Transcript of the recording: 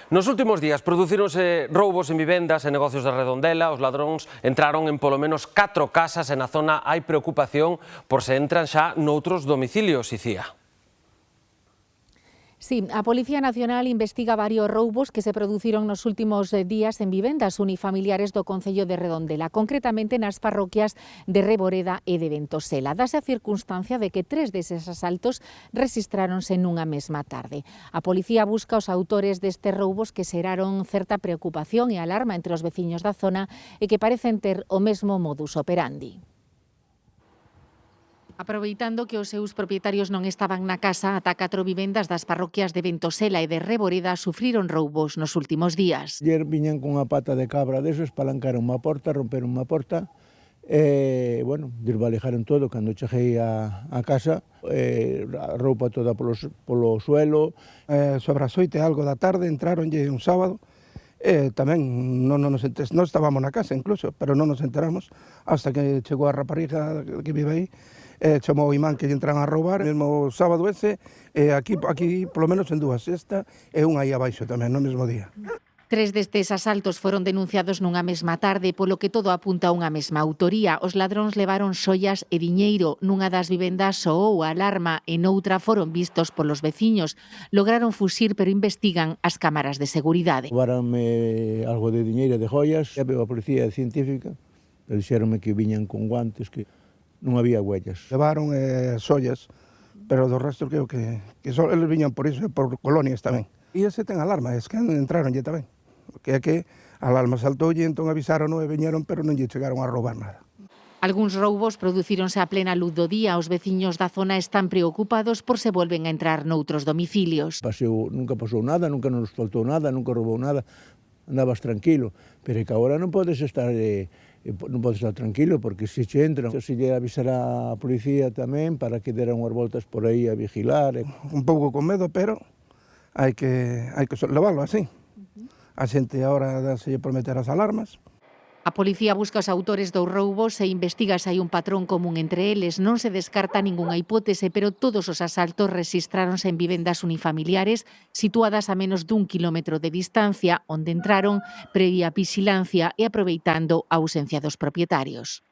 Nos últimos días producíronse roubos en vivendas e negocios de Redondela. Os ladróns entraron en polo menos 4 casas e na zona hai preocupación por se entran xa noutros domicilios, Icía. Sí, a Policía Nacional investiga varios roubos que se produciron nos últimos días en vivendas unifamiliares do concello de Redondela, concretamente nas parroquias de Reboreda e de Ventosela. Dase a circunstancia de que 3 deses asaltos rexistráronse nunha mesma tarde. A policía busca os autores destes roubos que xeraron certa preocupación e alarma entre os veciños da zona e que parecen ter o mesmo modus operandi. Aproveitando que os seus propietarios non estaban na casa, ata 4 vivendas das parroquias de Ventosela e de Reboreda sufriron roubos nos últimos días. Ayer viñan con unha pata de cabra desos, palancaron unha porta, romperon unha porta, desvalijaron todo. Cando cheguei a casa, a roupa toda polo suelo. Sobre as 8 algo da tarde entraronlle un sábado, tamén non estábamos na casa incluso, pero non nos enteramos hasta que chegou a rapariga que vive aí, chamou o imán que lle entran a roubar, mesmo sábado ese, aquí polo menos en 2, esta e unha aí abaixo tamén, no mesmo día. 3 destes asaltos foron denunciados nunha mesma tarde, polo que todo apunta a unha mesma autoría. Os ladróns levaron xoias e diñeiro. Nunha das vivendas soou a alarma e noutra foron vistos polos veciños. Lograron fuxir, pero investigan as cámaras de seguridade. Roubaronme algo de diñeiro e de joias. Veo a policía científica, pero dixeronme que viñan con guantes, que non había huellas. Levaron xollas, pero do resto creo que só eles viñan por iso e por colonias tamén. E ese ten alarma, es que entraronlle tamén. Que é que a alarma saltoulle, entón avisaron e viñeron, pero non lle chegaron a roubar nada. Algúns roubos producíronse a plena luz do día. Os veciños da zona están preocupados por se volven a entrar noutros domicilios. Nunca pasou nada, nunca nos faltou nada, nunca roubou nada. Andabas tranquilo, pero é que agora non podes estar tranquilo, porque se che entran, se lle avisará a policía tamén para que deran unhas voltas por aí a vigilar. Un pouco con medo, pero hai que levarlo así. A xente agora daselle por meter as alarmas. A policía busca os autores dos roubos e investiga se hai un patrón común entre eles. Non se descarta ningunha hipótese, pero todos os asaltos rexistráronse en vivendas unifamiliares situadas a menos dun quilómetro de distancia, onde entraron previa vixilancia e aproveitando a ausencia dos propietarios.